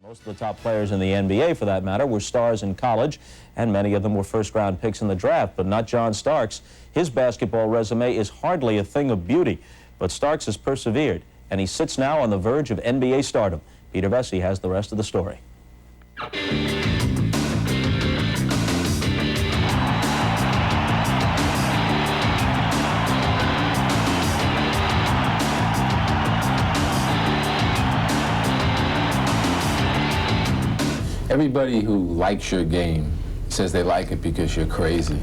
Most of the top players in the NBA, for that matter, were stars in college, and many of them were first-round picks in the draft, but not John Starks. His basketball resume is hardly a thing of beauty, but Starks has persevered, and he sits now on the verge of NBA stardom. Peter Vesey has the rest of the story. Everybody who likes your game says they like it because you're crazy.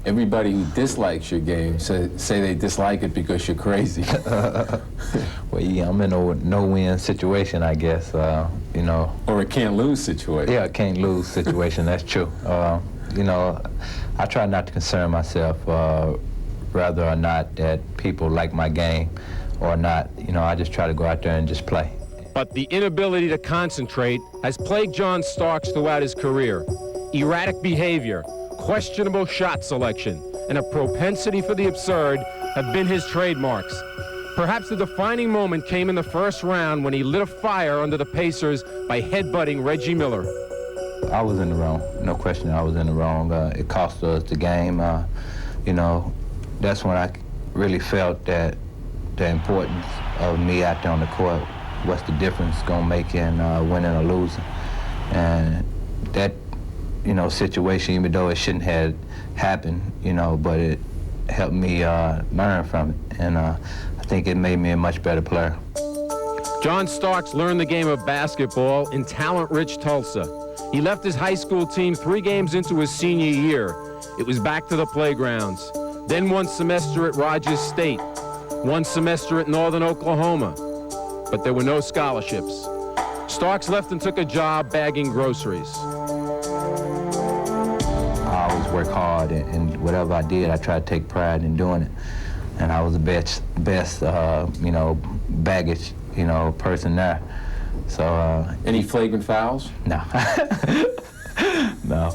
Everybody who dislikes your game say they dislike it because you're crazy. Well, yeah, I'm in a no-win situation, I guess, you know. Or a can't-lose situation. Yeah, a can't-lose situation, that's true. You know, I try not to concern myself whether or not that people like my game or not. You know, I just try to go out there and just play. But the inability to concentrate has plagued John Starks throughout his career. Erratic behavior, questionable shot selection, and a propensity for the absurd have been his trademarks. Perhaps the defining moment came in the first round when he lit a fire under the Pacers by headbutting Reggie Miller. I was in the wrong, no question I was in the wrong. It cost us the game. You know, that's when I really felt that the importance of me out there on the court. What's the difference gonna make in winning or losing? And that, you know, situation, even though it shouldn't have happened, you know, but it helped me learn from it. And I think it made me a much better player. John Starks learned the game of basketball in talent-rich Tulsa. He left his high school team 3 games into his senior year. It was back to the playgrounds. Then 1 semester at Rogers State, 1 semester at Northern Oklahoma. But there were no scholarships. Starks left and took a job bagging groceries. I always work hard, and whatever I did, I tried to take pride in doing it. And I was the best you know, baggage, you know, person there. So. Any flagrant fouls? No. No.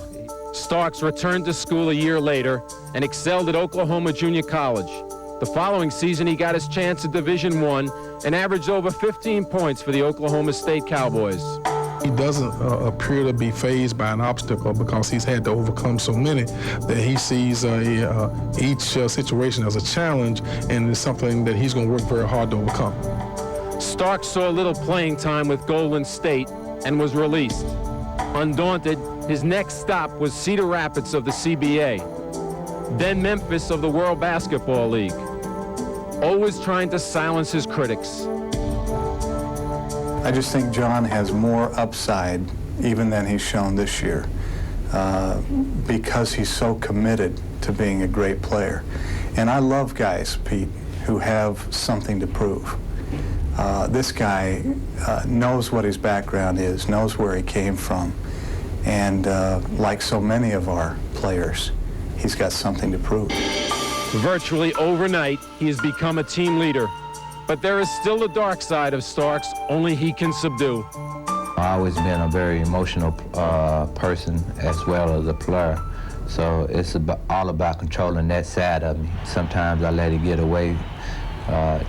Starks returned to school a year later and excelled at Oklahoma Junior College. The following season, he got his chance at Division I and averaged over 15 points for the Oklahoma State Cowboys. He doesn't appear to be fazed by an obstacle because he's had to overcome so many that he sees each situation as a challenge, and it's something that he's going to work very hard to overcome. Starks saw little playing time with Golden State and was released. Undaunted, his next stop was Cedar Rapids of the CBA, then Memphis of the World Basketball League. Always trying to silence his critics. I just think John has more upside even than he's shown this year because he's so committed to being a great player. And I love guys, Pete, who have something to prove. This guy knows what his background is, knows where he came from, and like so many of our players, he's got something to prove. Virtually overnight, he has become a team leader. But there is still the dark side of Starks only he can subdue. I've always been a very emotional person as well as a player. So it's all about controlling that side of me. Sometimes I let it get away,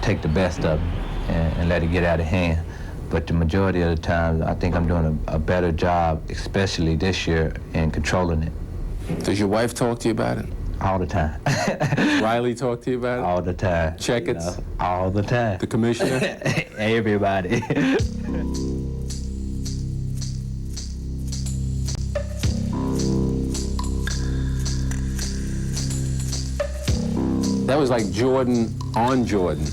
take the best of me, and let it get out of hand. But the majority of the time, I think I'm doing a better job, especially this year, in controlling it. Does your wife talk to you about it? All the time. Riley talk to you about it? All the time. Checkers? You know, all the time. The commissioner? Everybody. That was like Jordan on Jordan.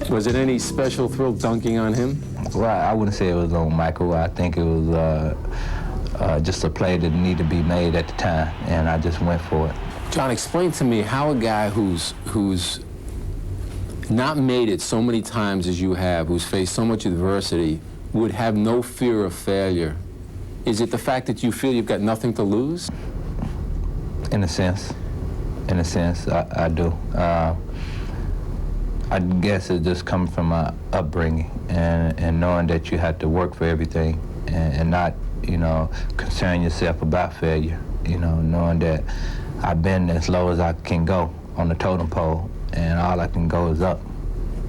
Was it any special thrill dunking on him? Well, I wouldn't say it was on Michael. I think it was just a play that needed to be made at the time, and I just went for it. John, explain to me how a guy who's not made it so many times as you have, who's faced so much adversity, would have no fear of failure. Is it the fact that you feel you've got nothing to lose? In a sense, I do. I guess it's just coming from my upbringing and knowing that you have to work for everything and not, you know, concern yourself about failure. You know, knowing that I've been as low as I can go on the totem pole, and all I can go is up.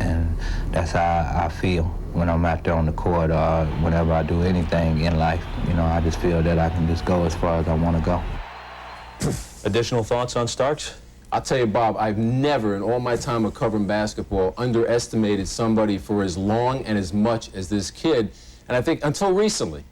And that's how I feel. when I'm out there on the court or whenever I do anything in life. You know, I just feel that I can just go as far as I want to go. Additional thoughts on Starks? I'll tell you, Bob, I've never in all my time of covering basketball underestimated somebody for as long and as much as this kid, and I think until recently.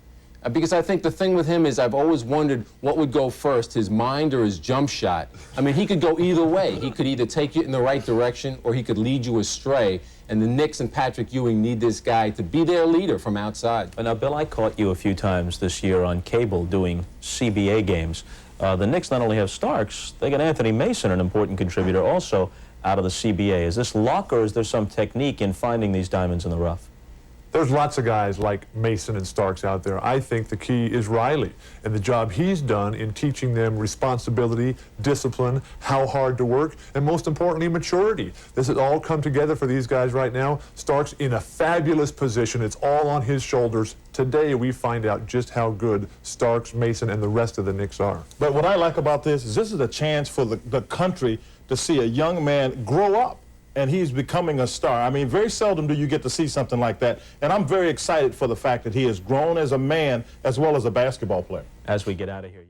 Because I think the thing with him is I've always wondered what would go first, his mind or his jump shot. I mean, he could go either way. He could either take you in the right direction or he could lead you astray. And the Knicks and Patrick Ewing need this guy to be their leader from outside. Now, Bill, I caught you a few times this year on cable doing CBA games. The Knicks not only have Starks, they got Anthony Mason, an important contributor, also out of the CBA. Is this luck or is there some technique in finding these diamonds in the rough? There's lots of guys like Mason and Starks out there. I think the key is Riley and the job he's done in teaching them responsibility, discipline, how hard to work, and most importantly, maturity. This has all come together for these guys right now. Starks in a fabulous position. It's all on his shoulders. Today, we find out just how good Starks, Mason, and the rest of the Knicks are. But what I like about this is a chance for the country to see a young man grow up. And he's becoming a star. I mean, very seldom do you get to see something like that. And I'm very excited for the fact that he has grown as a man as well as a basketball player. As we get out of here.